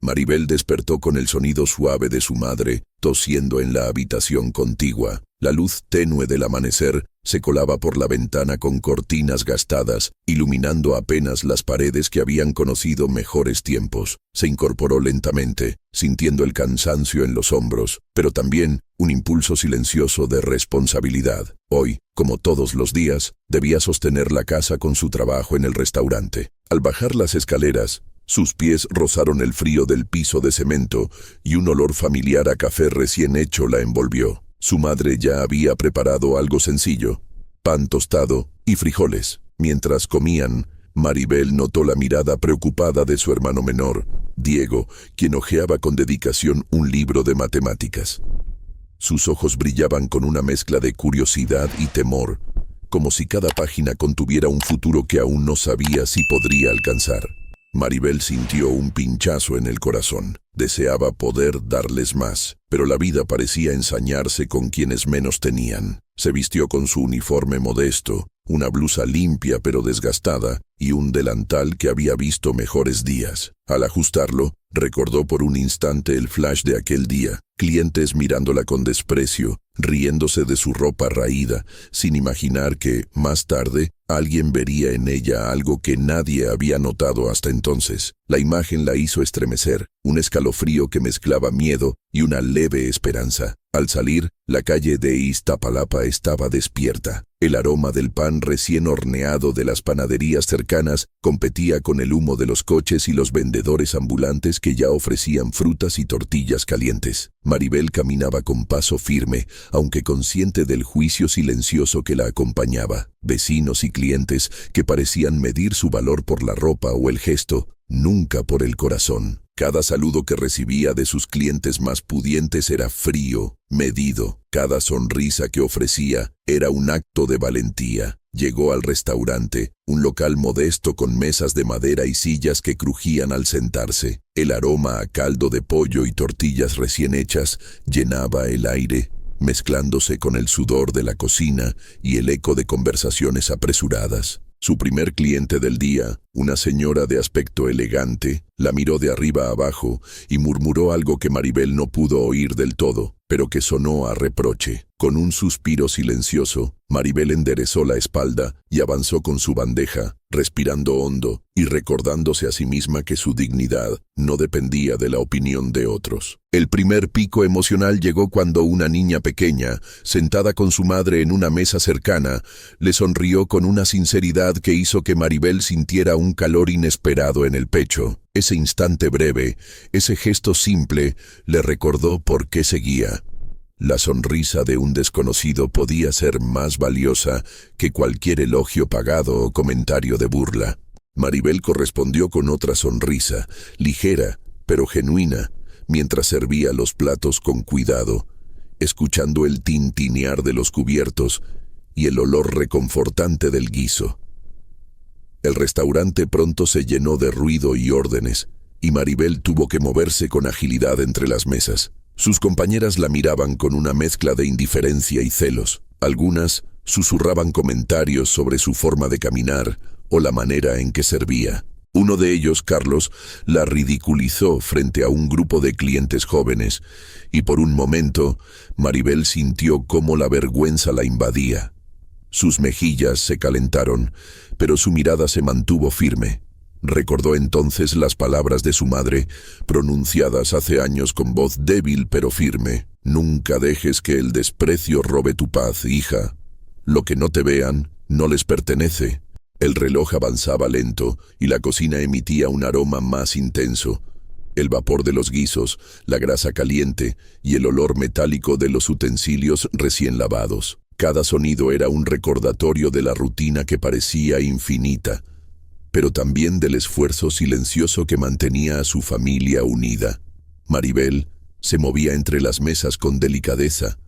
Maribel despertó con el sonido suave de su madre, tosiendo en la habitación contigua. La luz tenue del amanecer se colaba por la ventana con cortinas gastadas, iluminando apenas las paredes que habían conocido mejores tiempos. Se incorporó lentamente, sintiendo el cansancio en los hombros, pero también un impulso silencioso de responsabilidad. Hoy, como todos los días, debía sostener la casa con su trabajo en el restaurante. Al bajar las escaleras, sus pies rozaron el frío del piso de cemento y un olor familiar a café recién hecho la envolvió. Su madre ya había preparado algo sencillo: pan tostado y frijoles. Mientras comían, Maribel notó la mirada preocupada de su hermano menor, Diego, quien hojeaba con dedicación un libro de matemáticas. Sus ojos brillaban con una mezcla de curiosidad y temor, como si cada página contuviera un futuro que aún no sabía si podría alcanzar. Maribel sintió un pinchazo en el corazón. Deseaba poder darles más, pero la vida parecía ensañarse con quienes menos tenían. Se vistió con su uniforme modesto, una blusa limpia pero desgastada y un delantal que había visto mejores días. Al ajustarlo, recordó por un instante el flash de aquel día, clientes mirándola con desprecio, riéndose de su ropa raída, sin imaginar que, más tarde, alguien vería en ella algo que nadie había notado hasta entonces. La imagen la hizo estremecer, un escalofrío que mezclaba miedo y una leve esperanza. Al salir, la calle de Iztapalapa estaba despierta. El aroma del pan recién horneado de las panaderías cercanas competía con el humo de los coches y los vendedores ambulantes que ya ofrecían frutas y tortillas calientes. Maribel caminaba con paso firme, aunque consciente del juicio silencioso que la acompañaba. Vecinos y clientes que parecían medir su valor por la ropa o el gesto, nunca por el corazón. Cada saludo que recibía de sus clientes más pudientes era frío, medido. Cada sonrisa que ofrecía era un acto de valentía. Llegó al restaurante, un local modesto con mesas de madera y sillas que crujían al sentarse. El aroma a caldo de pollo y tortillas recién hechas llenaba el aire, mezclándose con el sudor de la cocina y el eco de conversaciones apresuradas. Su primer cliente del día, una señora de aspecto elegante, la miró de arriba a abajo y murmuró algo que Maribel no pudo oír del todo, pero que sonó a reproche. Con un suspiro silencioso, Maribel enderezó la espalda y avanzó con su bandeja, respirando hondo y recordándose a sí misma que su dignidad no dependía de la opinión de otros. El primer pico emocional llegó cuando una niña pequeña, sentada con su madre en una mesa cercana, le sonrió con una sinceridad que hizo que Maribel sintiera un calor inesperado en el pecho. Ese instante breve, ese gesto simple, le recordó por qué seguía. La sonrisa de un desconocido podía ser más valiosa que cualquier elogio pagado o comentario de burla. Maribel correspondió con otra sonrisa, ligera pero genuina, mientras servía los platos con cuidado, escuchando el tintinear de los cubiertos y el olor reconfortante del guiso. El restaurante pronto se llenó de ruido y órdenes, y Maribel tuvo que moverse con agilidad entre las mesas. Sus compañeras la miraban con una mezcla de indiferencia y celos. Algunas susurraban comentarios sobre su forma de caminar o la manera en que servía. Uno de ellos, Carlos, la ridiculizó frente a un grupo de clientes jóvenes, y por un momento Maribel sintió cómo la vergüenza la invadía. Sus mejillas se calentaron, pero su mirada se mantuvo firme. Recordó entonces las palabras de su madre, pronunciadas hace años con voz débil pero firme. «Nunca dejes que el desprecio robe tu paz, hija. Lo que no te vean, no les pertenece». El reloj avanzaba lento y la cocina emitía un aroma más intenso. El vapor de los guisos, la grasa caliente y el olor metálico de los utensilios recién lavados. Cada sonido era un recordatorio de la rutina que parecía infinita, pero también del esfuerzo silencioso que mantenía a su familia unida. Maribel se movía entre las mesas con delicadeza,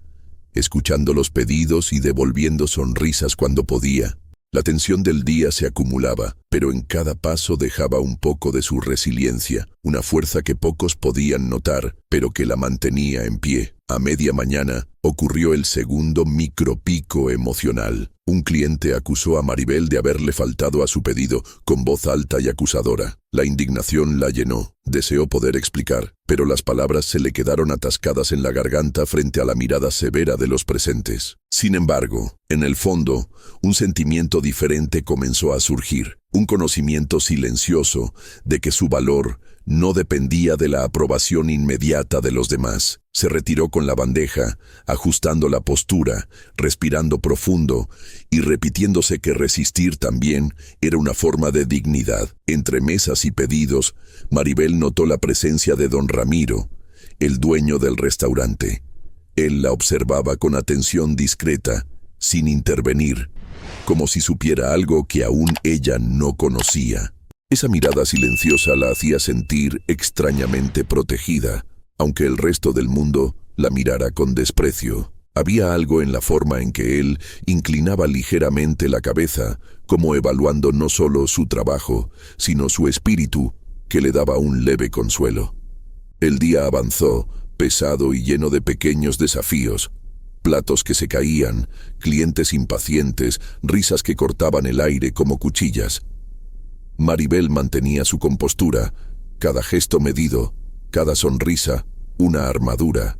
escuchando los pedidos y devolviendo sonrisas cuando podía. La tensión del día se acumulaba, pero en cada paso dejaba un poco de su resiliencia, una fuerza que pocos podían notar, pero que la mantenía en pie. A media mañana, ocurrió el segundo micropico emocional. Un cliente acusó a Maribel de haberle faltado a su pedido, con voz alta y acusadora. La indignación la llenó. Deseó poder explicar, pero las palabras se le quedaron atascadas en la garganta frente a la mirada severa de los presentes. Sin embargo, en el fondo, un sentimiento diferente comenzó a surgir. Un conocimiento silencioso de que su valor no dependía de la aprobación inmediata de los demás. Se retiró con la bandeja, ajustando la postura, respirando profundo y repitiéndose que resistir también era una forma de dignidad. Entre mesas y pedidos, Maribel notó la presencia de don Ramiro, el dueño del restaurante. Él la observaba con atención discreta, sin intervenir, como si supiera algo que aún ella no conocía. Esa mirada silenciosa la hacía sentir extrañamente protegida, aunque el resto del mundo la mirara con desprecio. Había algo en la forma en que él inclinaba ligeramente la cabeza, como evaluando no solo su trabajo, sino su espíritu, que le daba un leve consuelo. El día avanzó, pesado y lleno de pequeños desafíos. Platos que se caían, clientes impacientes, risas que cortaban el aire como cuchillas. Maribel mantenía su compostura, cada gesto medido, cada sonrisa, una armadura.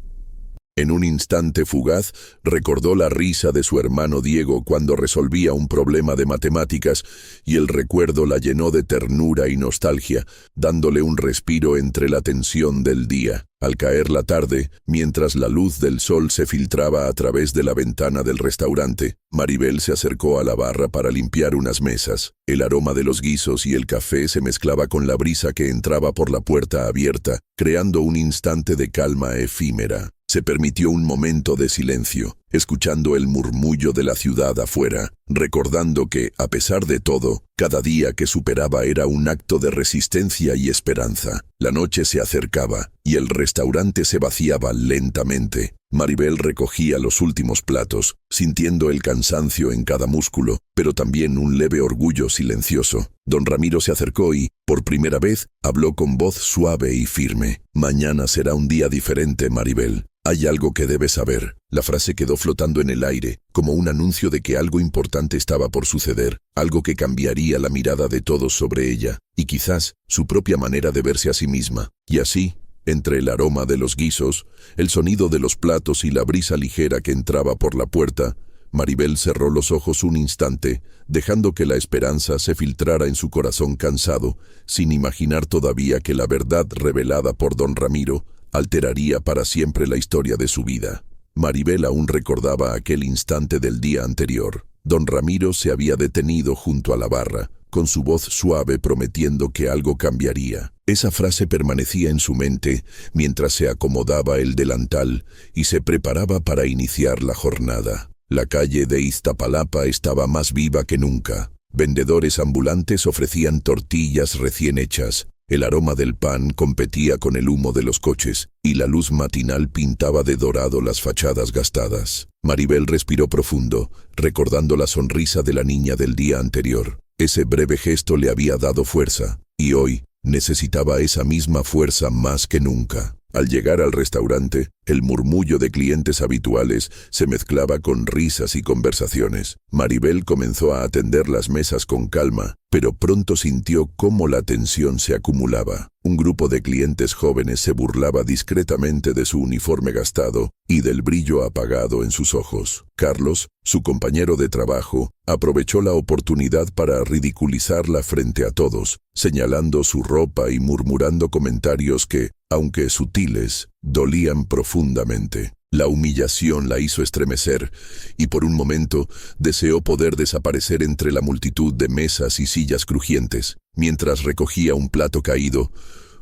En un instante fugaz, recordó la risa de su hermano Diego cuando resolvía un problema de matemáticas, y el recuerdo la llenó de ternura y nostalgia, dándole un respiro entre la tensión del día. Al caer la tarde, mientras la luz del sol se filtraba a través de la ventana del restaurante, Maribel se acercó a la barra para limpiar unas mesas. El aroma de los guisos y el café se mezclaba con la brisa que entraba por la puerta abierta, creando un instante de calma efímera. Se permitió un momento de silencio, escuchando el murmullo de la ciudad afuera, recordando que, a pesar de todo, cada día que superaba era un acto de resistencia y esperanza. La noche se acercaba, y el restaurante se vaciaba lentamente. Maribel recogía los últimos platos, sintiendo el cansancio en cada músculo, pero también un leve orgullo silencioso. Don Ramiro se acercó y, por primera vez, habló con voz suave y firme. «Mañana será un día diferente, Maribel. Hay algo que debes saber». La frase quedó flotando en el aire, como un anuncio de que algo importante estaba por suceder, algo que cambiaría la mirada de todos sobre ella, y quizás su propia manera de verse a sí misma. Y así, entre el aroma de los guisos, el sonido de los platos y la brisa ligera que entraba por la puerta, Maribel cerró los ojos un instante, dejando que la esperanza se filtrara en su corazón cansado, sin imaginar todavía que la verdad revelada por don Ramiro alteraría para siempre la historia de su vida. Maribel aún recordaba aquel instante del día anterior. Don Ramiro se había detenido junto a la barra, con su voz suave prometiendo que algo cambiaría. Esa frase permanecía en su mente mientras se acomodaba el delantal y se preparaba para iniciar la jornada. La calle de Iztapalapa estaba más viva que nunca. Vendedores ambulantes ofrecían tortillas recién hechas. El aroma del pan competía con el humo de los coches, y la luz matinal pintaba de dorado las fachadas gastadas. Maribel respiró profundo, recordando la sonrisa de la niña del día anterior. Ese breve gesto le había dado fuerza, y hoy necesitaba esa misma fuerza más que nunca. Al llegar al restaurante, el murmullo de clientes habituales se mezclaba con risas y conversaciones. Maribel comenzó a atender las mesas con calma, pero pronto sintió cómo la tensión se acumulaba. Un grupo de clientes jóvenes se burlaba discretamente de su uniforme gastado y del brillo apagado en sus ojos. Carlos, su compañero de trabajo, aprovechó la oportunidad para ridiculizarla frente a todos, señalando su ropa y murmurando comentarios que, aunque sutiles, dolían profundamente. La humillación la hizo estremecer, y por un momento deseó poder desaparecer entre la multitud de mesas y sillas crujientes. Mientras recogía un plato caído,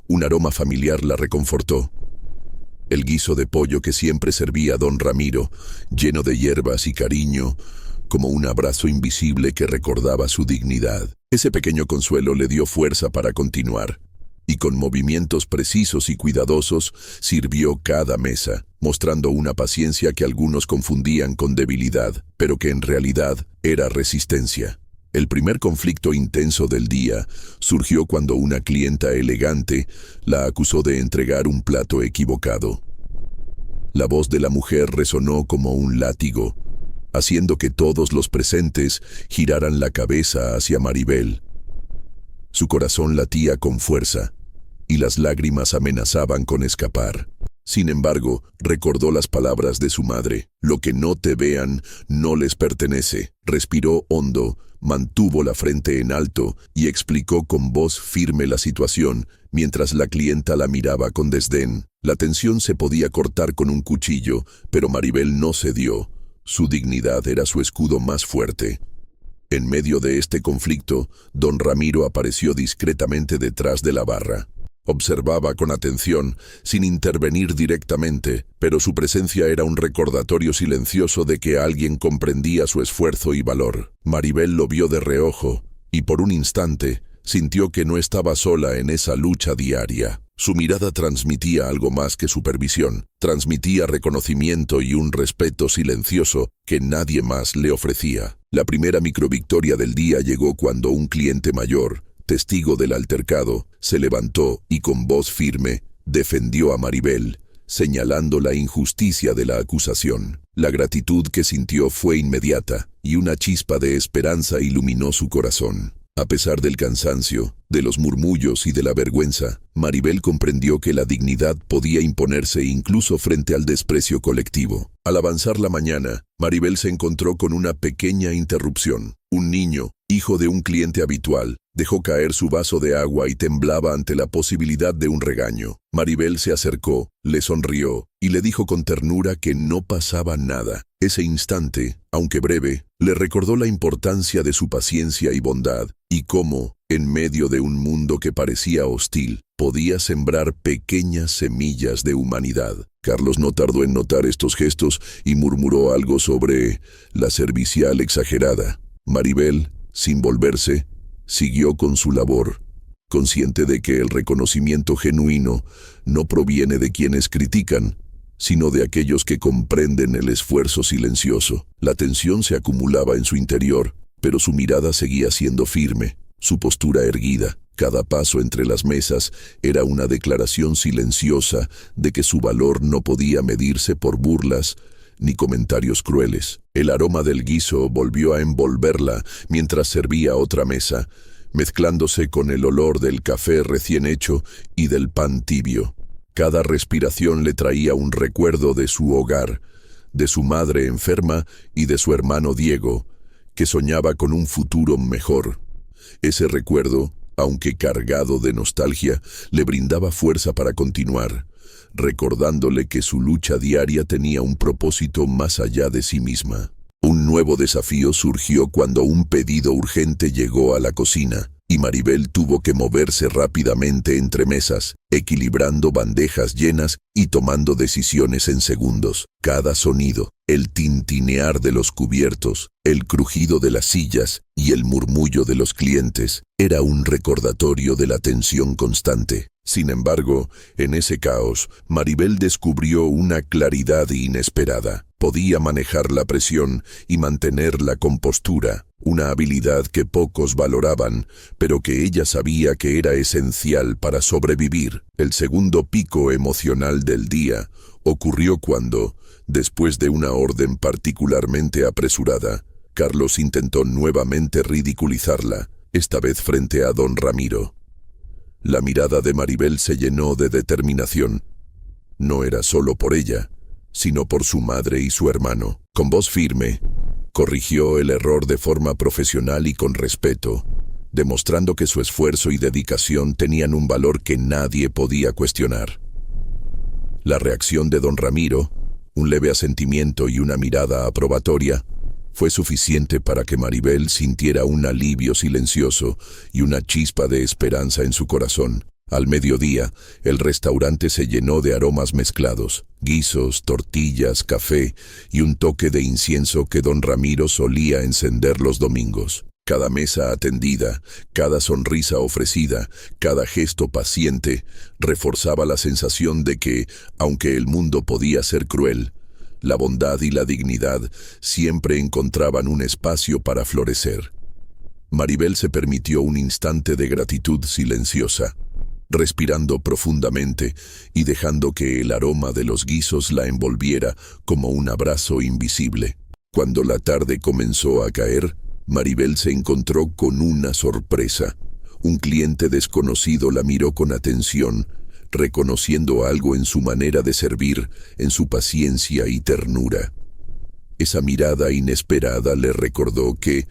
un aroma familiar la reconfortó. El guiso de pollo que siempre servía don Ramiro, lleno de hierbas y cariño, como un abrazo invisible que recordaba su dignidad. Ese pequeño consuelo le dio fuerza para continuar, y con movimientos precisos y cuidadosos sirvió cada mesa, mostrando una paciencia que algunos confundían con debilidad, pero que en realidad era resistencia. El primer conflicto intenso del día surgió cuando una clienta elegante la acusó de entregar un plato equivocado. La voz de la mujer resonó como un látigo, haciendo que todos los presentes giraran la cabeza hacia Maribel. Su corazón latía con fuerza, y las lágrimas amenazaban con escapar. Sin embargo, recordó las palabras de su madre: lo que no te vean no les pertenece. Respiró hondo, mantuvo la frente en alto y explicó con voz firme la situación, mientras la clienta la miraba con desdén. La tensión se podía cortar con un cuchillo, pero Maribel no cedió. Su dignidad era su escudo más fuerte. En medio de este conflicto, don Ramiro apareció discretamente detrás de la barra. Observaba con atención, sin intervenir directamente, pero su presencia era un recordatorio silencioso de que alguien comprendía su esfuerzo y valor. Maribel lo vio de reojo, y por un instante sintió que no estaba sola en esa lucha diaria. Su mirada transmitía algo más que supervisión, transmitía reconocimiento y un respeto silencioso que nadie más le ofrecía. La primera microvictoria del día llegó cuando un cliente mayor, testigo del altercado, se levantó y con voz firme defendió a Maribel, señalando la injusticia de la acusación. La gratitud que sintió fue inmediata, y una chispa de esperanza iluminó su corazón. A pesar del cansancio, de los murmullos y de la vergüenza, Maribel comprendió que la dignidad podía imponerse incluso frente al desprecio colectivo. Al avanzar la mañana, Maribel se encontró con una pequeña interrupción. Un niño, hijo de un cliente habitual, dejó caer su vaso de agua y temblaba ante la posibilidad de un regaño. Maribel se acercó, le sonrió y le dijo con ternura que no pasaba nada. Ese instante, aunque breve, le recordó la importancia de su paciencia y bondad, y cómo, en medio de un mundo que parecía hostil, podía sembrar pequeñas semillas de humanidad. Carlos no tardó en notar estos gestos y murmuró algo sobre la servicial exagerada. Maribel, sin volverse, siguió con su labor, consciente de que el reconocimiento genuino no proviene de quienes critican, sino de aquellos que comprenden el esfuerzo silencioso. La tensión se acumulaba en su interior, pero su mirada seguía siendo firme, su postura erguida. Cada paso entre las mesas era una declaración silenciosa de que su valor no podía medirse por burlas ni comentarios crueles. El aroma del guiso volvió a envolverla mientras servía otra mesa, mezclándose con el olor del café recién hecho y del pan tibio. Cada respiración le traía un recuerdo de su hogar, de su madre enferma y de su hermano Diego, que soñaba con un futuro mejor. Ese recuerdo, aunque cargado de nostalgia, le brindaba fuerza para continuar, recordándole que su lucha diaria tenía un propósito más allá de sí misma. Un nuevo desafío surgió cuando un pedido urgente llegó a la cocina, y Maribel tuvo que moverse rápidamente entre mesas, equilibrando bandejas llenas y tomando decisiones en segundos. Cada sonido, el tintinear de los cubiertos, el crujido de las sillas y el murmullo de los clientes, era un recordatorio de la tensión constante. Sin embargo, en ese caos, Maribel descubrió una claridad inesperada. Podía manejar la presión y mantener la compostura, una habilidad que pocos valoraban, pero que ella sabía que era esencial para sobrevivir. El segundo pico emocional del día ocurrió cuando, después de una orden particularmente apresurada, Carlos intentó nuevamente ridiculizarla, esta vez frente a don Ramiro. La mirada de Maribel se llenó de determinación. No era solo por ella, sino por su madre y su hermano. Con voz firme, corrigió el error de forma profesional y con respeto, demostrando que su esfuerzo y dedicación tenían un valor que nadie podía cuestionar. La reacción de don Ramiro, un leve asentimiento y una mirada aprobatoria, fue suficiente para que Maribel sintiera un alivio silencioso y una chispa de esperanza en su corazón. Al mediodía, el restaurante se llenó de aromas mezclados, guisos, tortillas, café y un toque de incienso que don Ramiro solía encender los domingos. Cada mesa atendida, cada sonrisa ofrecida, cada gesto paciente, reforzaba la sensación de que, aunque el mundo podía ser cruel, la bondad y la dignidad siempre encontraban un espacio para florecer. Maribel se permitió un instante de gratitud silenciosa. respirando profundamente y dejando que el aroma de los guisos la envolviera como un abrazo invisible. Cuando la tarde comenzó a caer, Maribel se encontró con una sorpresa. Un cliente desconocido la miró con atención, reconociendo algo en su manera de servir, en su paciencia y ternura. Esa mirada inesperada le recordó que,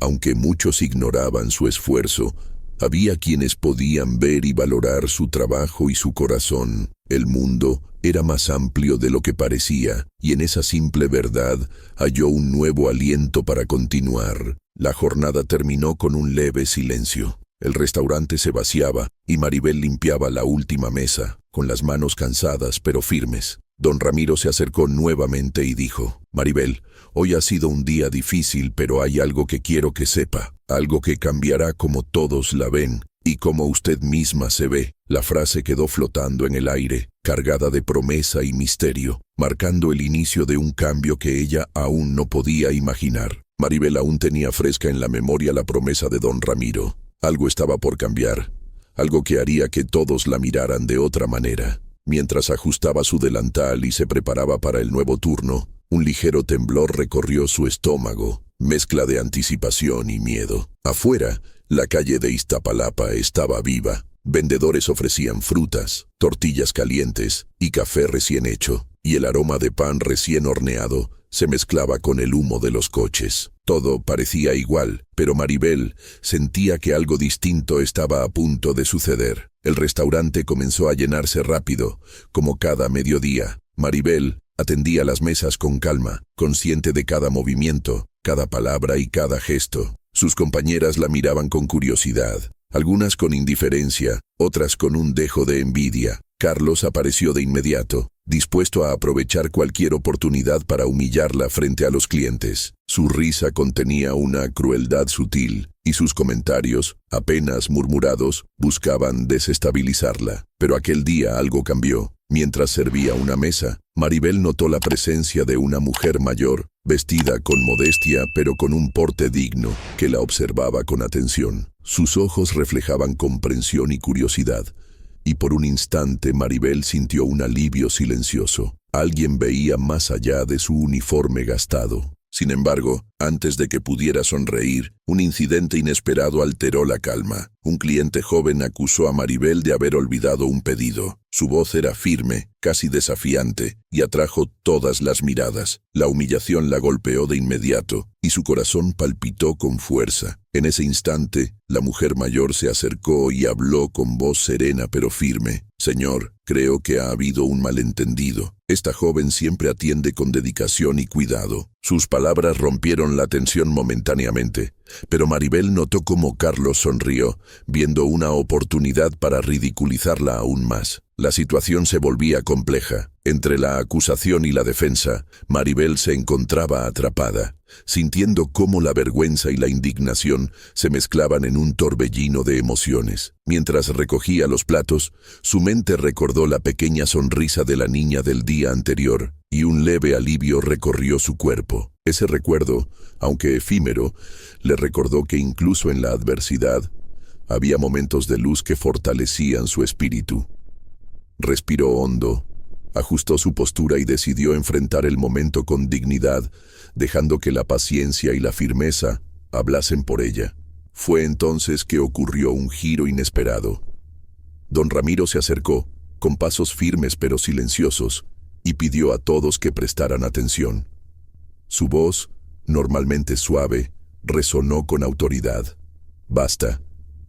aunque muchos ignoraban su esfuerzo, había quienes podían ver y valorar su trabajo y su corazón. El mundo era más amplio de lo que parecía, y en esa simple verdad halló un nuevo aliento para continuar. La jornada terminó con un leve silencio. El restaurante se vaciaba y Maribel limpiaba la última mesa, con las manos cansadas pero firmes. Don Ramiro se acercó nuevamente y dijo: «Maribel, hoy ha sido un día difícil, pero hay algo que quiero que sepa, algo que cambiará como todos la ven y como usted misma se ve». La frase quedó flotando en el aire, cargada de promesa y misterio, marcando el inicio de un cambio que ella aún no podía imaginar. Maribel aún tenía fresca en la memoria la promesa de don Ramiro. Algo estaba por cambiar, algo que haría que todos la miraran de otra manera. Mientras ajustaba su delantal y se preparaba para el nuevo turno, un ligero temblor recorrió su estómago, mezcla de anticipación y miedo. Afuera, la calle de Iztapalapa estaba viva. Vendedores ofrecían frutas, tortillas calientes y café recién hecho, y el aroma de pan recién horneado se mezclaba con el humo de los coches. Todo parecía igual, pero Maribel sentía que algo distinto estaba a punto de suceder. El restaurante comenzó a llenarse rápido, como cada mediodía. Maribel atendía las mesas con calma, consciente de cada movimiento, cada palabra y cada gesto. Sus compañeras la miraban con curiosidad, algunas con indiferencia, otras con un dejo de envidia. Carlos apareció de inmediato, dispuesto a aprovechar cualquier oportunidad para humillarla frente a los clientes. Su risa contenía una crueldad sutil, y sus comentarios, apenas murmurados, buscaban desestabilizarla. Pero aquel día algo cambió. Mientras servía una mesa, Maribel notó la presencia de una mujer mayor, vestida con modestia pero con un porte digno, que la observaba con atención. Sus ojos reflejaban comprensión y curiosidad, y por un instante Maribel sintió un alivio silencioso. Alguien veía más allá de su uniforme gastado. Sin embargo, antes de que pudiera sonreír, un incidente inesperado alteró la calma. Un cliente joven acusó a Maribel de haber olvidado un pedido. Su voz era firme, casi desafiante, y atrajo todas las miradas. La humillación la golpeó de inmediato, y su corazón palpitó con fuerza. En ese instante, la mujer mayor se acercó y habló con voz serena pero firme. «Señor, creo que ha habido un malentendido. Esta joven siempre atiende con dedicación y cuidado». Sus palabras rompieron la tensión momentáneamente, pero Maribel notó cómo Carlos sonrió, viendo una oportunidad para ridiculizarla aún más. La situación se volvía compleja. Entre la acusación y la defensa, Maribel se encontraba atrapada, sintiendo cómo la vergüenza y la indignación se mezclaban en un torbellino de emociones. Mientras recogía los platos, su mente recordó la pequeña sonrisa de la niña del día anterior, y un leve alivio recorrió su cuerpo. Ese recuerdo, aunque efímero, le recordó que incluso en la adversidad, había momentos de luz que fortalecían su espíritu. Respiró hondo, ajustó su postura y decidió enfrentar el momento con dignidad, dejando que la paciencia y la firmeza hablasen por ella. Fue entonces que ocurrió un giro inesperado. Don Ramiro se acercó, con pasos firmes pero silenciosos, y pidió a todos que prestaran atención. Su voz, normalmente suave, resonó con autoridad. «Basta.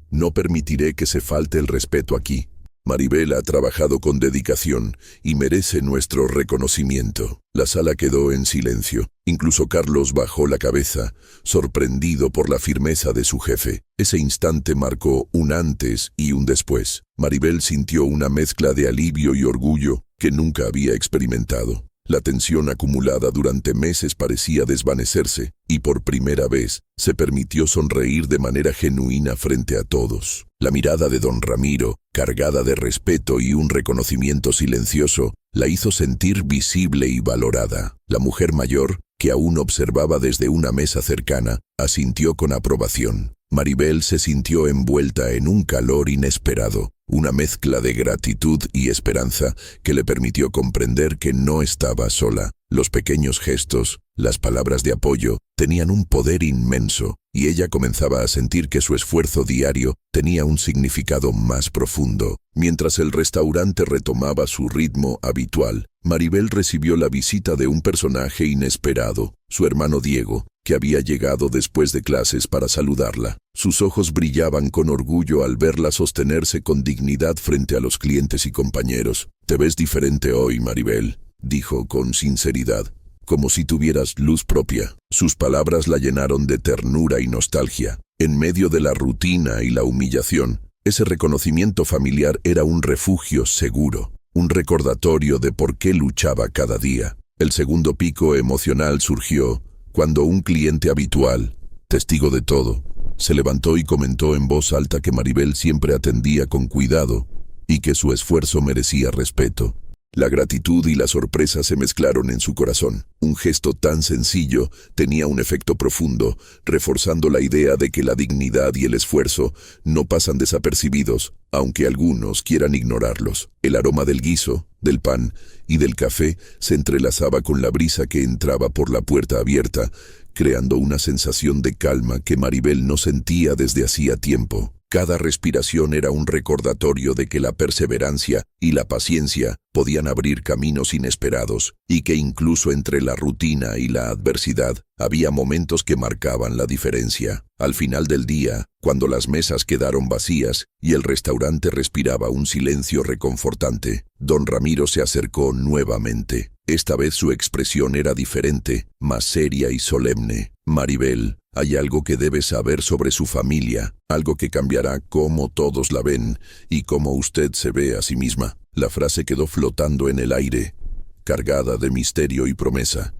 No permitiré que se falte el respeto aquí. Maribel ha trabajado con dedicación y merece nuestro reconocimiento». La sala quedó en silencio. Incluso Carlos bajó la cabeza, sorprendido por la firmeza de su jefe. Ese instante marcó un antes y un después. Maribel sintió una mezcla de alivio y orgullo que nunca había experimentado. La tensión acumulada durante meses parecía desvanecerse, y por primera vez se permitió sonreír de manera genuina frente a todos. La mirada de don Ramiro, cargada de respeto y un reconocimiento silencioso, la hizo sentir visible y valorada. La mujer mayor, que aún observaba desde una mesa cercana, asintió con aprobación. Maribel se sintió envuelta en un calor inesperado. una mezcla de gratitud y esperanza que le permitió comprender que no estaba sola. Los pequeños gestos, las palabras de apoyo, tenían un poder inmenso, y ella comenzaba a sentir que su esfuerzo diario tenía un significado más profundo. Mientras el restaurante retomaba su ritmo habitual, Maribel recibió la visita de un personaje inesperado, su hermano Diego, que había llegado después de clases para saludarla. Sus ojos brillaban con orgullo al verla sostenerse con dignidad frente a los clientes y compañeros. «Te ves diferente hoy, Maribel», dijo con sinceridad, como si tuvieras luz propia. Sus palabras la llenaron de ternura y nostalgia. En medio de la rutina y la humillación, ese reconocimiento familiar era un refugio seguro, un recordatorio de por qué luchaba cada día. El segundo pico emocional surgió cuando un cliente habitual, testigo de todo, se levantó y comentó en voz alta que Maribel siempre atendía con cuidado y que su esfuerzo merecía respeto. La gratitud y la sorpresa se mezclaron en su corazón. Un gesto tan sencillo tenía un efecto profundo, reforzando la idea de que la dignidad y el esfuerzo no pasan desapercibidos, aunque algunos quieran ignorarlos. El aroma del guiso, del pan y del café se entrelazaba con la brisa que entraba por la puerta abierta, creando una sensación de calma que Maribel no sentía desde hacía tiempo. Cada respiración era un recordatorio de que la perseverancia y la paciencia podían abrir caminos inesperados, y que incluso entre la rutina y la adversidad había momentos que marcaban la diferencia. Al final del día, cuando las mesas quedaron vacías y el restaurante respiraba un silencio reconfortante, don Ramiro se acercó nuevamente. Esta vez su expresión era diferente, más seria y solemne. «Maribel, hay algo que debes saber sobre su familia, algo que cambiará cómo todos la ven y cómo usted se ve a sí misma». La frase quedó flotando en el aire, cargada de misterio y promesa.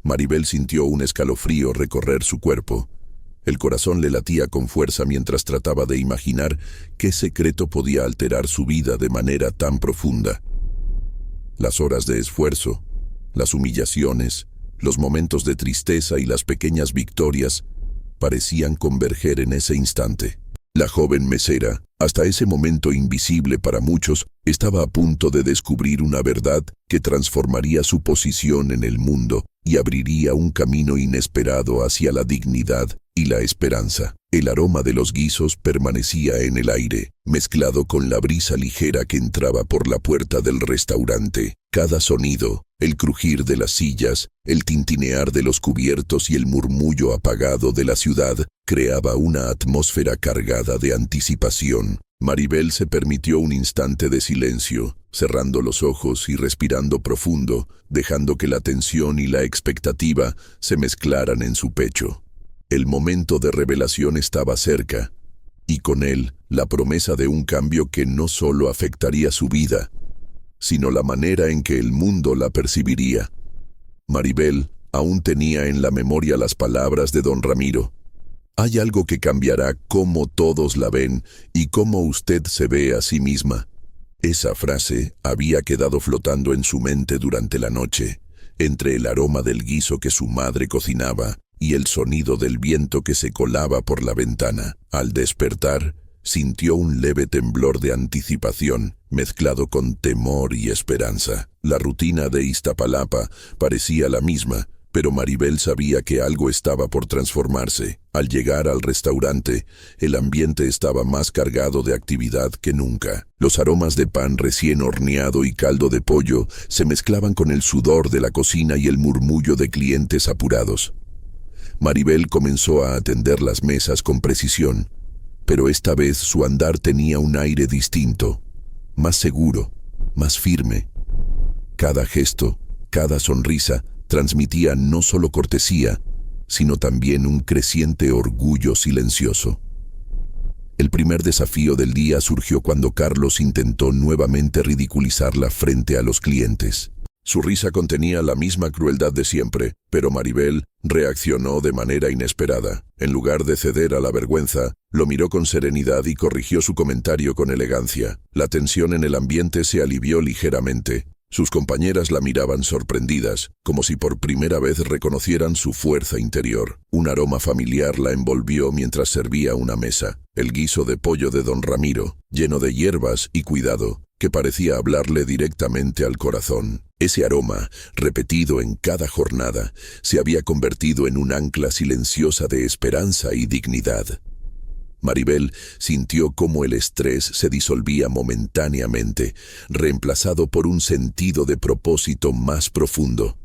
Maribel sintió un escalofrío recorrer su cuerpo. El corazón le latía con fuerza mientras trataba de imaginar qué secreto podía alterar su vida de manera tan profunda. Las horas de esfuerzo, las humillaciones, los momentos de tristeza y las pequeñas victorias parecían converger en ese instante. La joven mesera, hasta ese momento invisible para muchos, estaba a punto de descubrir una verdad que transformaría su posición en el mundo y abriría un camino inesperado hacia la dignidad y la esperanza. El aroma de los guisos permanecía en el aire, mezclado con la brisa ligera que entraba por la puerta del restaurante. Cada sonido, el crujir de las sillas, el tintinear de los cubiertos y el murmullo apagado de la ciudad creaba una atmósfera cargada de anticipación. Maribel se permitió un instante de silencio, cerrando los ojos y respirando profundo, dejando que la tensión y la expectativa se mezclaran en su pecho. El momento de revelación estaba cerca, y con él la promesa de un cambio que no solo afectaría su vida, sino la manera en que el mundo la percibiría. Maribel aún tenía en la memoria las palabras de don Ramiro. «Hay algo que cambiará cómo todos la ven y cómo usted se ve a sí misma». Esa frase había quedado flotando en su mente durante la noche, entre el aroma del guiso que su madre cocinaba y el sonido del viento que se colaba por la ventana. Al despertar, sintió un leve temblor de anticipación, mezclado con temor y esperanza. La rutina de Iztapalapa parecía la misma, pero Maribel sabía que algo estaba por transformarse. Al llegar al restaurante, el ambiente estaba más cargado de actividad que nunca. Los aromas de pan recién horneado y caldo de pollo se mezclaban con el sudor de la cocina y el murmullo de clientes apurados. Maribel comenzó a atender las mesas con precisión, pero esta vez su andar tenía un aire distinto, más seguro, más firme. Cada gesto, cada sonrisa, transmitía no solo cortesía, sino también un creciente orgullo silencioso. El primer desafío del día surgió cuando Carlos intentó nuevamente ridiculizarla frente a los clientes. Su risa contenía la misma crueldad de siempre, pero Maribel reaccionó de manera inesperada. En lugar de ceder a la vergüenza, lo miró con serenidad y corrigió su comentario con elegancia. La tensión en el ambiente se alivió ligeramente. Sus compañeras la miraban sorprendidas, como si por primera vez reconocieran su fuerza interior. Un aroma familiar la envolvió mientras servía una mesa, el guiso de pollo de don Ramiro, lleno de hierbas y cuidado, que parecía hablarle directamente al corazón. Ese aroma, repetido en cada jornada, se había convertido en un ancla silenciosa de esperanza y dignidad. Maribel sintió cómo el estrés se disolvía momentáneamente, reemplazado por un sentido de propósito más profundo.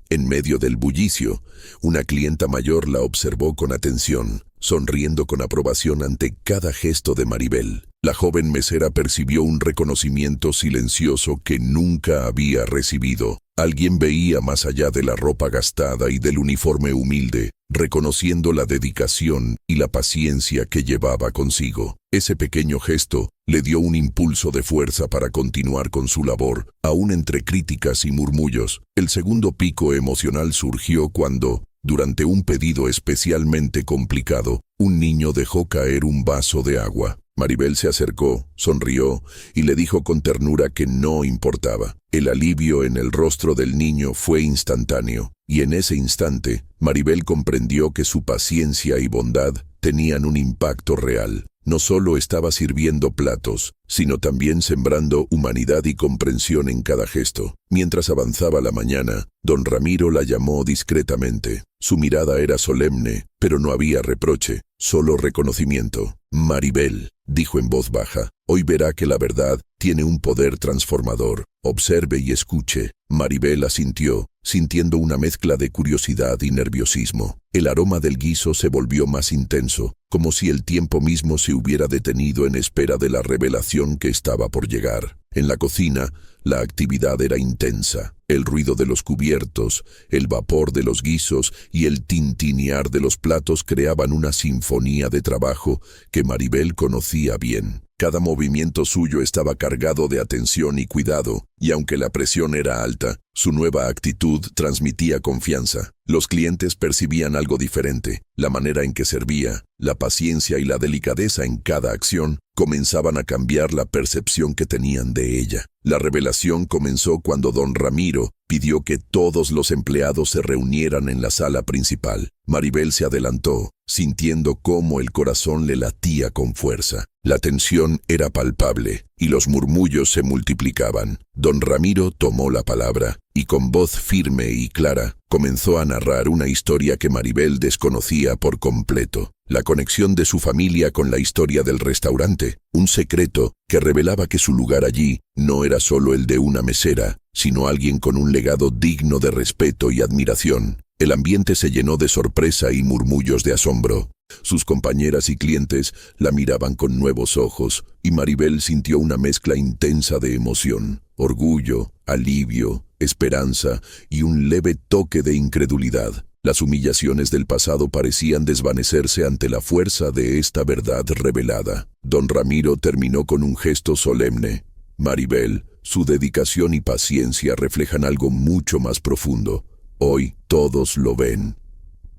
En medio del bullicio, una clienta mayor la observó con atención, sonriendo con aprobación ante cada gesto de Maribel. La joven mesera percibió un reconocimiento silencioso que nunca había recibido. Alguien veía más allá de la ropa gastada y del uniforme humilde, reconociendo la dedicación y la paciencia que llevaba consigo. Ese pequeño gesto le dio un impulso de fuerza para continuar con su labor, aún entre críticas y murmullos. El segundo pico emocional surgió cuando, durante un pedido especialmente complicado, un niño dejó caer un vaso de agua. Maribel se acercó, sonrió y le dijo con ternura que no importaba. El alivio en el rostro del niño fue instantáneo, y en ese instante, Maribel comprendió que su paciencia y bondad tenían un impacto real. No solo estaba sirviendo platos, sino también sembrando humanidad y comprensión en cada gesto. Mientras avanzaba la mañana, don Ramiro la llamó discretamente. Su mirada era solemne, pero no había reproche, solo reconocimiento. «Maribel», dijo en voz baja, «hoy verá que la verdad tiene un poder transformador. Observe y escuche». Maribel asintió, sintiendo una mezcla de curiosidad y nerviosismo. El aroma del guiso se volvió más intenso, como si el tiempo mismo se hubiera detenido en espera de la revelación que estaba por llegar. En la cocina, la actividad era intensa. El ruido de los cubiertos, el vapor de los guisos y el tintinear de los platos creaban una sinfonía de trabajo que Maribel conocía bien. Cada movimiento suyo estaba cargado de atención y cuidado, y aunque la presión era alta, su nueva actitud transmitía confianza. Los clientes percibían algo diferente. La manera en que servía, la paciencia y la delicadeza en cada acción comenzaban a cambiar la percepción que tenían de ella. La revelación comenzó cuando don Ramiro pidió que todos los empleados se reunieran en la sala principal. Maribel se adelantó, sintiendo cómo el corazón le latía con fuerza. La tensión era palpable y los murmullos se multiplicaban. Don Ramiro tomó la palabra y con voz firme y clara comenzó a narrar una historia que Maribel desconocía por completo. La conexión de su familia con la historia del restaurante, un secreto que revelaba que su lugar allí no era solo el de una mesera, sino alguien con un legado digno de respeto y admiración. El ambiente se llenó de sorpresa y murmullos de asombro. Sus compañeras y clientes la miraban con nuevos ojos, y Maribel sintió una mezcla intensa de emoción, orgullo, alivio, esperanza y un leve toque de incredulidad. Las humillaciones del pasado parecían desvanecerse ante la fuerza de esta verdad revelada. Don Ramiro terminó con un gesto solemne. «Maribel, su dedicación y paciencia reflejan algo mucho más profundo. Hoy todos lo ven».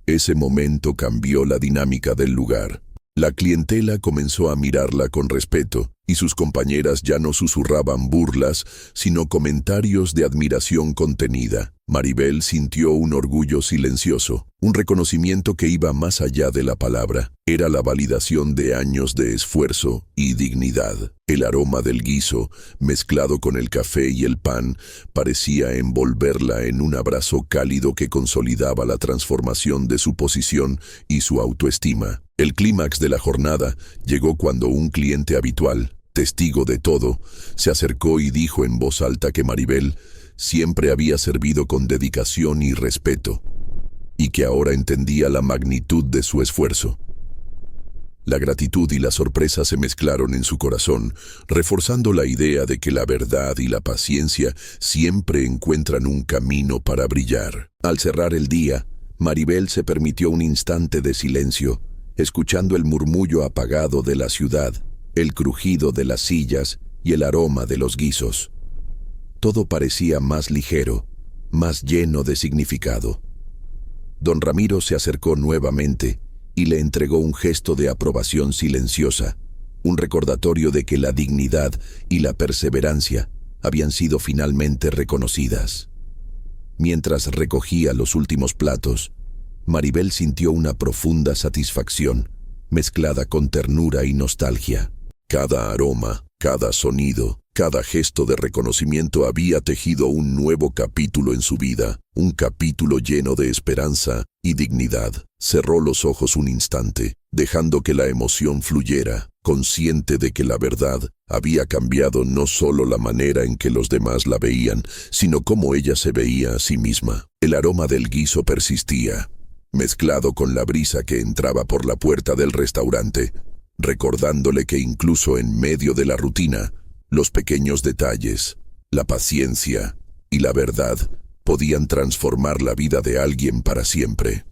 Ese momento cambió la dinámica del lugar. La clientela comenzó a mirarla con respeto, y sus compañeras ya no susurraban burlas, sino comentarios de admiración contenida. Maribel sintió un orgullo silencioso, un reconocimiento que iba más allá de la palabra. Era la validación de años de esfuerzo y dignidad. El aroma del guiso, mezclado con el café y el pan, parecía envolverla en un abrazo cálido que consolidaba la transformación de su posición y su autoestima. El clímax de la jornada llegó cuando un cliente habitual, testigo de todo, se acercó y dijo en voz alta que Maribel siempre había servido con dedicación y respeto, y que ahora entendía la magnitud de su esfuerzo. La gratitud y la sorpresa se mezclaron en su corazón, reforzando la idea de que la verdad y la paciencia siempre encuentran un camino para brillar. Al cerrar el día, Maribel se permitió un instante de silencio, escuchando el murmullo apagado de la ciudad, el crujido de las sillas y el aroma de los guisos. Todo parecía más ligero, más lleno de significado. Don Ramiro se acercó nuevamente y le entregó un gesto de aprobación silenciosa, un recordatorio de que la dignidad y la perseverancia habían sido finalmente reconocidas. Mientras recogía los últimos platos, Maribel sintió una profunda satisfacción, mezclada con ternura y nostalgia. Cada aroma, cada sonido, cada gesto de reconocimiento había tejido un nuevo capítulo en su vida, un capítulo lleno de esperanza y dignidad. Cerró los ojos un instante, dejando que la emoción fluyera, consciente de que la verdad había cambiado no solo la manera en que los demás la veían, sino cómo ella se veía a sí misma. El aroma del guiso persistía, mezclado con la brisa que entraba por la puerta del restaurante, recordándole que incluso en medio de la rutina, los pequeños detalles, la paciencia y la verdad podían transformar la vida de alguien para siempre.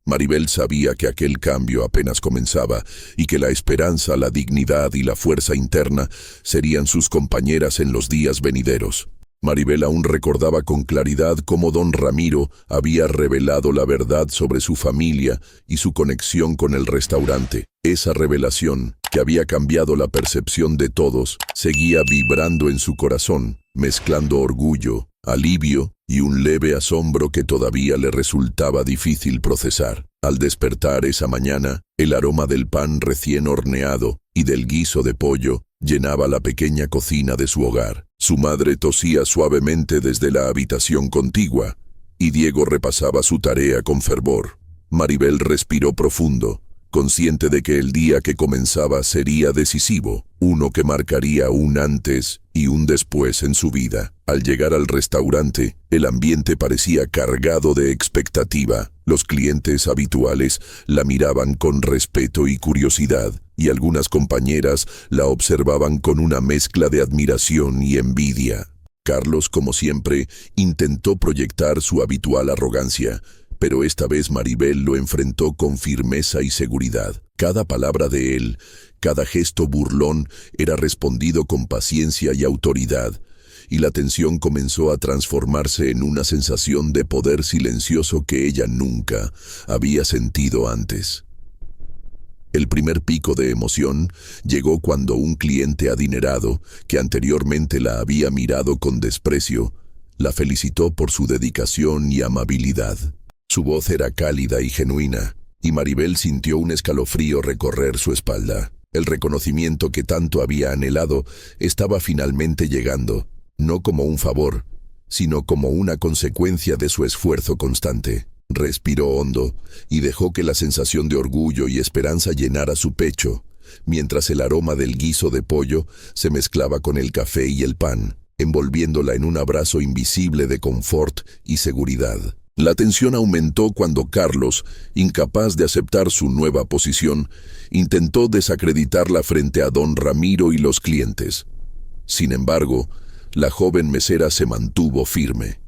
Maribel sabía que aquel cambio apenas comenzaba y que la esperanza, la dignidad y la fuerza interna serían sus compañeras en los días venideros. Maribel aún recordaba con claridad cómo don Ramiro había revelado la verdad sobre su familia y su conexión con el restaurante. Esa revelación, que había cambiado la percepción de todos, seguía vibrando en su corazón, mezclando orgullo, alivio y un leve asombro que todavía le resultaba difícil procesar. Al despertar esa mañana, el aroma del pan recién horneado y del guiso de pollo llenaba la pequeña cocina de su hogar. Su madre tosía suavemente desde la habitación contigua, y Diego repasaba su tarea con fervor. Maribel respiró profundo, consciente de que el día que comenzaba sería decisivo, uno que marcaría un antes y un después en su vida. Al llegar al restaurante, el ambiente parecía cargado de expectativa. Los clientes habituales la miraban con respeto y curiosidad, y algunas compañeras la observaban con una mezcla de admiración y envidia. Carlos, como siempre, intentó proyectar su habitual arrogancia, pero esta vez Maribel lo enfrentó con firmeza y seguridad. Cada palabra de él, cada gesto burlón era respondido con paciencia y autoridad, y la tensión comenzó a transformarse en una sensación de poder silencioso que ella nunca había sentido antes. El primer pico de emoción llegó cuando un cliente adinerado, que anteriormente la había mirado con desprecio, la felicitó por su dedicación y amabilidad. Su voz era cálida y genuina, y Maribel sintió un escalofrío recorrer su espalda. El reconocimiento que tanto había anhelado estaba finalmente llegando, no como un favor, sino como una consecuencia de su esfuerzo constante. Respiró hondo y dejó que la sensación de orgullo y esperanza llenara su pecho, mientras el aroma del guiso de pollo se mezclaba con el café y el pan, envolviéndola en un abrazo invisible de confort y seguridad. La tensión aumentó cuando Carlos, incapaz de aceptar su nueva posición, intentó desacreditarla frente a don Ramiro y los clientes. Sin embargo, la joven mesera se mantuvo firme.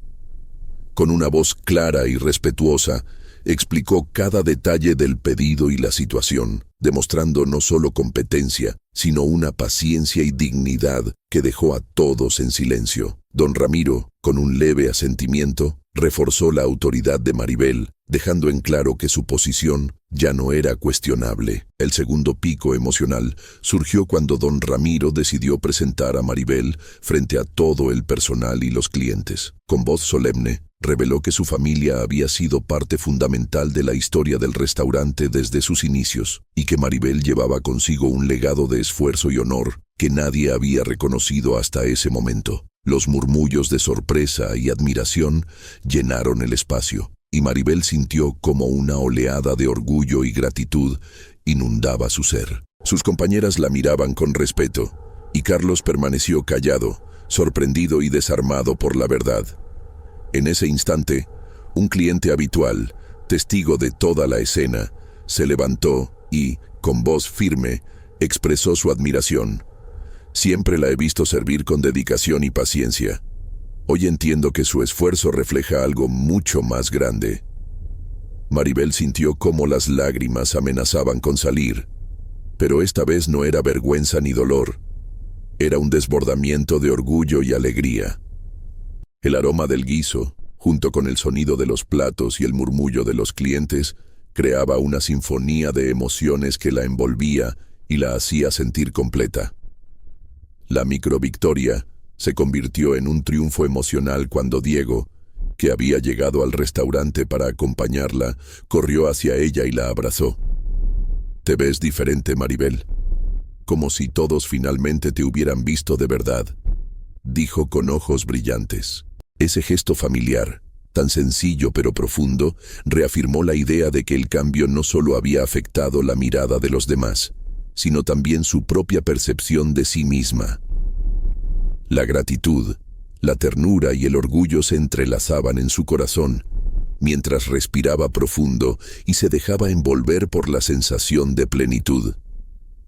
Con una voz clara y respetuosa, explicó cada detalle del pedido y la situación, demostrando no solo competencia, sino una paciencia y dignidad que dejó a todos en silencio. Don Ramiro, con un leve asentimiento, reforzó la autoridad de Maribel, dejando en claro que su posición ya no era cuestionable. El segundo pico emocional surgió cuando don Ramiro decidió presentar a Maribel frente a todo el personal y los clientes. Con voz solemne, reveló que su familia había sido parte fundamental de la historia del restaurante desde sus inicios, y que Maribel llevaba consigo un legado de esfuerzo y honor que nadie había reconocido hasta ese momento. Los murmullos de sorpresa y admiración llenaron el espacio, y Maribel sintió como una oleada de orgullo y gratitud inundaba su ser. Sus compañeras la miraban con respeto, y Carlos permaneció callado, sorprendido y desarmado por la verdad. En ese instante, un cliente habitual, testigo de toda la escena, se levantó y, con voz firme, expresó su admiración. Siempre la he visto servir con dedicación y paciencia. Hoy entiendo que su esfuerzo refleja algo mucho más grande. Maribel sintió cómo las lágrimas amenazaban con salir, pero esta vez no era vergüenza ni dolor. Era un desbordamiento de orgullo y alegría. El aroma del guiso, junto con el sonido de los platos y el murmullo de los clientes, creaba una sinfonía de emociones que la envolvía y la hacía sentir completa. La microvictoria se convirtió en un triunfo emocional cuando Diego, que había llegado al restaurante para acompañarla, corrió hacia ella y la abrazó. «Te ves diferente, Maribel, como si todos finalmente te hubieran visto de verdad», dijo con ojos brillantes. Ese gesto familiar, tan sencillo pero profundo, reafirmó la idea de que el cambio no solo había afectado la mirada de los demás, sino también su propia percepción de sí misma. La gratitud, la ternura y el orgullo se entrelazaban en su corazón, mientras respiraba profundo y se dejaba envolver por la sensación de plenitud.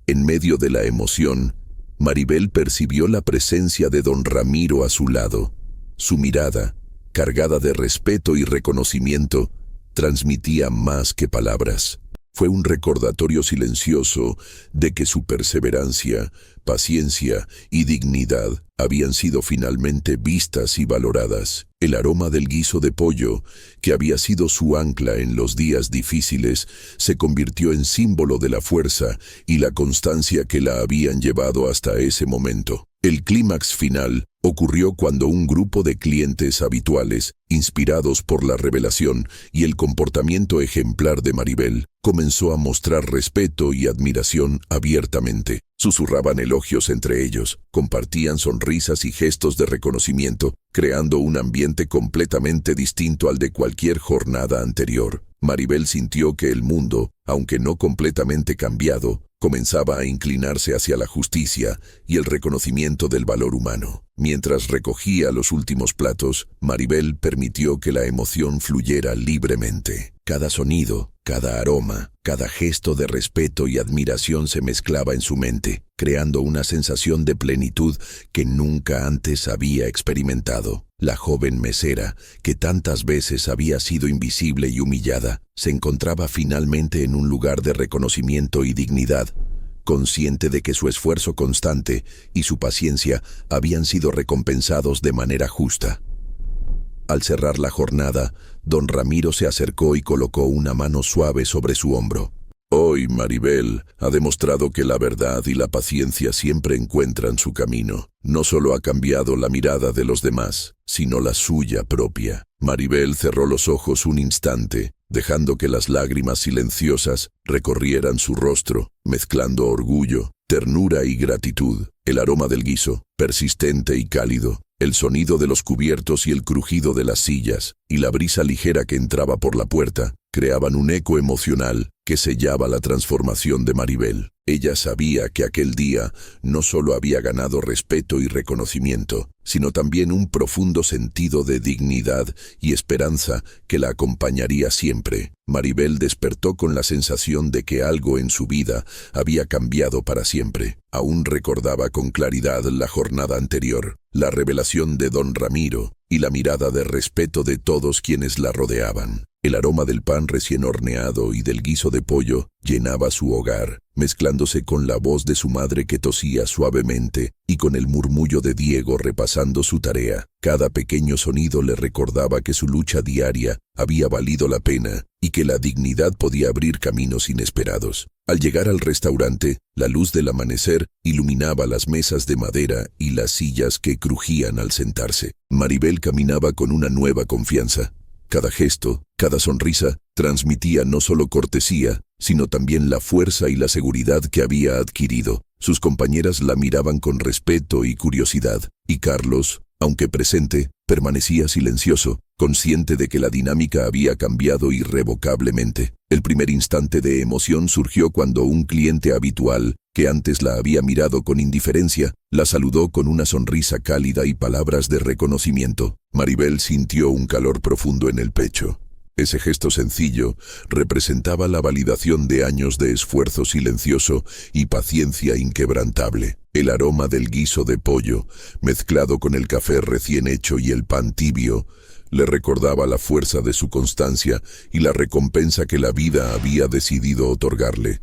En medio de la emoción, Maribel percibió la presencia de don Ramiro a su lado. Su mirada, cargada de respeto y reconocimiento, transmitía más que palabras. Fue un recordatorio silencioso de que su perseverancia, paciencia y dignidad habían sido finalmente vistas y valoradas. El aroma del guiso de pollo, que había sido su ancla en los días difíciles, se convirtió en símbolo de la fuerza y la constancia que la habían llevado hasta ese momento. El clímax final ocurrió cuando un grupo de clientes habituales, inspirados por la revelación y el comportamiento ejemplar de Maribel, comenzó a mostrar respeto y admiración abiertamente. Susurraban elogios entre ellos, compartían sonrisas y gestos de reconocimiento, creando un ambiente completamente distinto al de cualquier jornada anterior. Maribel sintió que el mundo, aunque no completamente cambiado, comenzaba a inclinarse hacia la justicia y el reconocimiento del valor humano. Mientras recogía los últimos platos, Maribel permitió que la emoción fluyera libremente. Cada sonido, cada aroma, cada gesto de respeto y admiración se mezclaba en su mente, creando una sensación de plenitud que nunca antes había experimentado. La joven mesera, que tantas veces había sido invisible y humillada, se encontraba finalmente en un lugar de reconocimiento y dignidad, consciente de que su esfuerzo constante y su paciencia habían sido recompensados de manera justa. Al cerrar la jornada, don Ramiro se acercó y colocó una mano suave sobre su hombro. Hoy Maribel ha demostrado que la verdad y la paciencia siempre encuentran su camino. No solo ha cambiado la mirada de los demás, sino la suya propia. Maribel cerró los ojos un instante, dejando que las lágrimas silenciosas recorrieran su rostro, mezclando orgullo, ternura y gratitud. El aroma del guiso, persistente y cálido, el sonido de los cubiertos y el crujido de las sillas, y la brisa ligera que entraba por la puerta, creaban un eco emocional que sellaba la transformación de Maribel. Ella sabía que aquel día no solo había ganado respeto y reconocimiento, sino también un profundo sentido de dignidad y esperanza que la acompañaría siempre. Maribel despertó con la sensación de que algo en su vida había cambiado para siempre. Aún recordaba con claridad la jornada anterior, la revelación de don Ramiro y la mirada de respeto de todos quienes la rodeaban. El aroma del pan recién horneado y del guiso de pollo llenaba su hogar, mezclándose con la voz de su madre que tosía suavemente y con el murmullo de Diego repasando su tarea. Cada pequeño sonido le recordaba que su lucha diaria había valido la pena y que la dignidad podía abrir caminos inesperados. Al llegar al restaurante, la luz del amanecer iluminaba las mesas de madera y las sillas que crujían al sentarse. Maribel caminaba con una nueva confianza. Cada gesto, cada sonrisa, transmitía no solo cortesía, sino también la fuerza y la seguridad que había adquirido. Sus compañeras la miraban con respeto y curiosidad, y Carlos, aunque presente, permanecía silencioso, consciente de que la dinámica había cambiado irrevocablemente. El primer instante de emoción surgió cuando un cliente habitual, que antes la había mirado con indiferencia, la saludó con una sonrisa cálida y palabras de reconocimiento. Maribel sintió un calor profundo en el pecho. Ese gesto sencillo representaba la validación de años de esfuerzo silencioso y paciencia inquebrantable. El aroma del guiso de pollo, mezclado con el café recién hecho y el pan tibio, le recordaba la fuerza de su constancia y la recompensa que la vida había decidido otorgarle.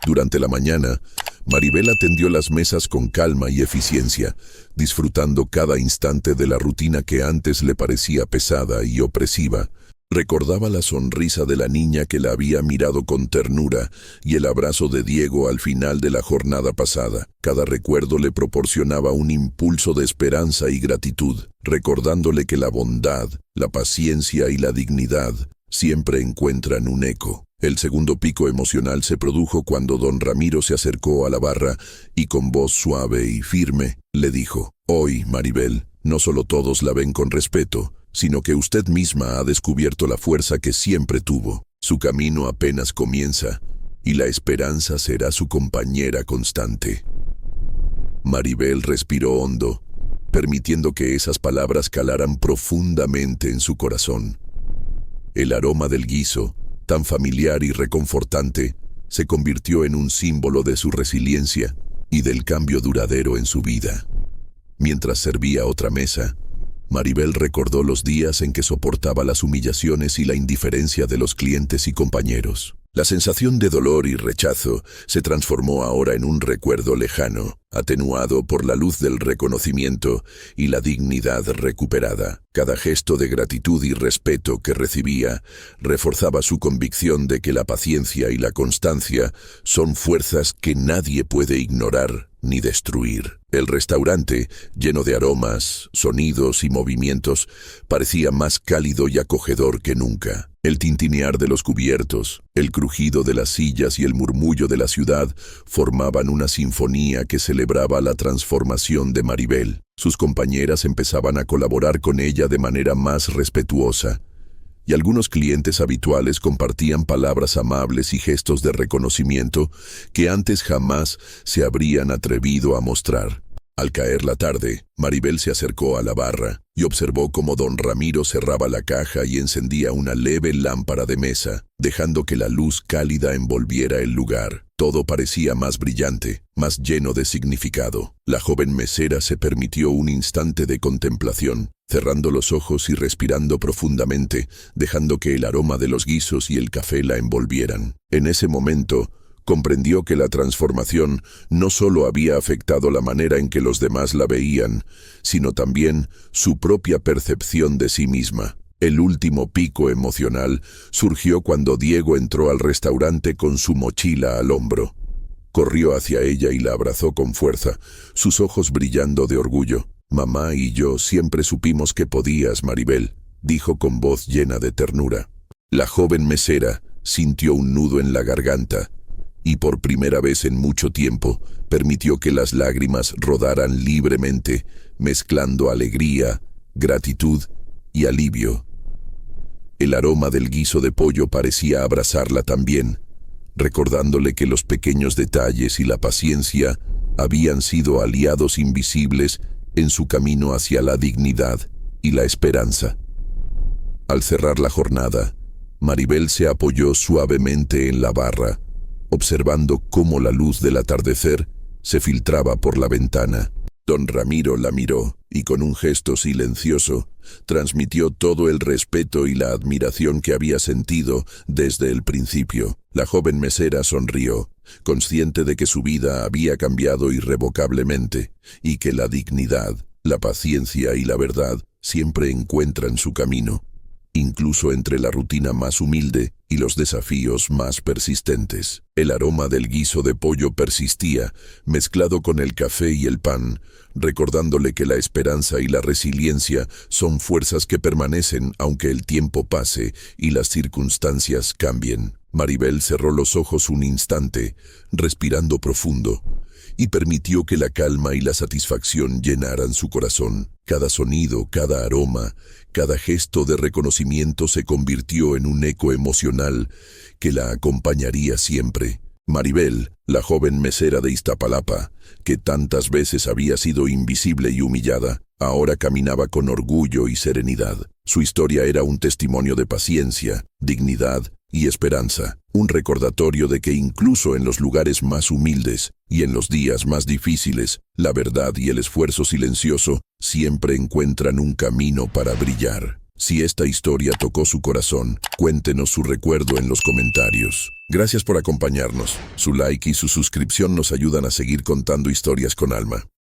Durante la mañana, Maribel atendió las mesas con calma y eficiencia, disfrutando cada instante de la rutina que antes le parecía pesada y opresiva. Recordaba la sonrisa de la niña que la había mirado con ternura y el abrazo de Diego al final de la jornada pasada. Cada recuerdo le proporcionaba un impulso de esperanza y gratitud, recordándole que la bondad, la paciencia y la dignidad siempre encuentran un eco. El segundo pico emocional se produjo cuando don Ramiro se acercó a la barra y con voz suave y firme le dijo: «Hoy, Maribel, no solo todos la ven con respeto, sino que usted misma ha descubierto la fuerza que siempre tuvo. Su camino apenas comienza y la esperanza será su compañera constante». Maribel respiró hondo, permitiendo que esas palabras calaran profundamente en su corazón. El aroma del guiso, tan familiar y reconfortante, se convirtió en un símbolo de su resiliencia y del cambio duradero en su vida. Mientras servía otra mesa, Maribel recordó los días en que soportaba las humillaciones y la indiferencia de los clientes y compañeros. La sensación de dolor y rechazo se transformó ahora en un recuerdo lejano, atenuado por la luz del reconocimiento y la dignidad recuperada. Cada gesto de gratitud y respeto que recibía reforzaba su convicción de que la paciencia y la constancia son fuerzas que nadie puede ignorar ni destruir. El restaurante, lleno de aromas, sonidos y movimientos, parecía más cálido y acogedor que nunca. El tintinear de los cubiertos, el crujido de las sillas y el murmullo de la ciudad formaban una sinfonía que celebraba la transformación de Maribel. Sus compañeras empezaban a colaborar con ella de manera más respetuosa, y algunos clientes habituales compartían palabras amables y gestos de reconocimiento que antes jamás se habrían atrevido a mostrar. Al caer la tarde, Maribel se acercó a la barra y observó cómo don Ramiro cerraba la caja y encendía una leve lámpara de mesa, dejando que la luz cálida envolviera el lugar. Todo parecía más brillante, más lleno de significado. La joven mesera se permitió un instante de contemplación, cerrando los ojos y respirando profundamente, dejando que el aroma de los guisos y el café la envolvieran. En ese momento, comprendió que la transformación no solo había afectado la manera en que los demás la veían, sino también su propia percepción de sí misma. El último pico emocional surgió cuando Diego entró al restaurante con su mochila al hombro. Corrió hacia ella y la abrazó con fuerza, sus ojos brillando de orgullo. «Mamá y yo siempre supimos que podías, Maribel», dijo con voz llena de ternura. La joven mesera sintió un nudo en la garganta y por primera vez en mucho tiempo permitió que las lágrimas rodaran libremente, mezclando alegría, gratitud y alivio. El aroma del guiso de pollo parecía abrazarla también, recordándole que los pequeños detalles y la paciencia habían sido aliados invisibles en su camino hacia la dignidad y la esperanza. Al cerrar la jornada, Maribel se apoyó suavemente en la barra, observando cómo la luz del atardecer se filtraba por la ventana. Don Ramiro la miró y con un gesto silencioso transmitió todo el respeto y la admiración que había sentido desde el principio. La joven mesera sonrió, consciente de que su vida había cambiado irrevocablemente y que la dignidad, la paciencia y la verdad siempre encuentran su camino, incluso entre la rutina más humilde y los desafíos más persistentes. El aroma del guiso de pollo persistía, mezclado con el café y el pan, recordándole que la esperanza y la resiliencia son fuerzas que permanecen aunque el tiempo pase y las circunstancias cambien. Maribel cerró los ojos un instante, respirando profundo, y permitió que la calma y la satisfacción llenaran su corazón. Cada sonido, cada aroma, cada gesto de reconocimiento se convirtió en un eco emocional que la acompañaría siempre. Maribel, la joven mesera de Iztapalapa, que tantas veces había sido invisible y humillada, ahora caminaba con orgullo y serenidad. Su historia era un testimonio de paciencia, dignidad y esperanza, un recordatorio de que incluso en los lugares más humildes y en los días más difíciles, la verdad y el esfuerzo silencioso siempre encuentran un camino para brillar. Si esta historia tocó su corazón, cuéntenos su recuerdo en los comentarios. Gracias por acompañarnos. Su like y su suscripción nos ayudan a seguir contando historias con alma.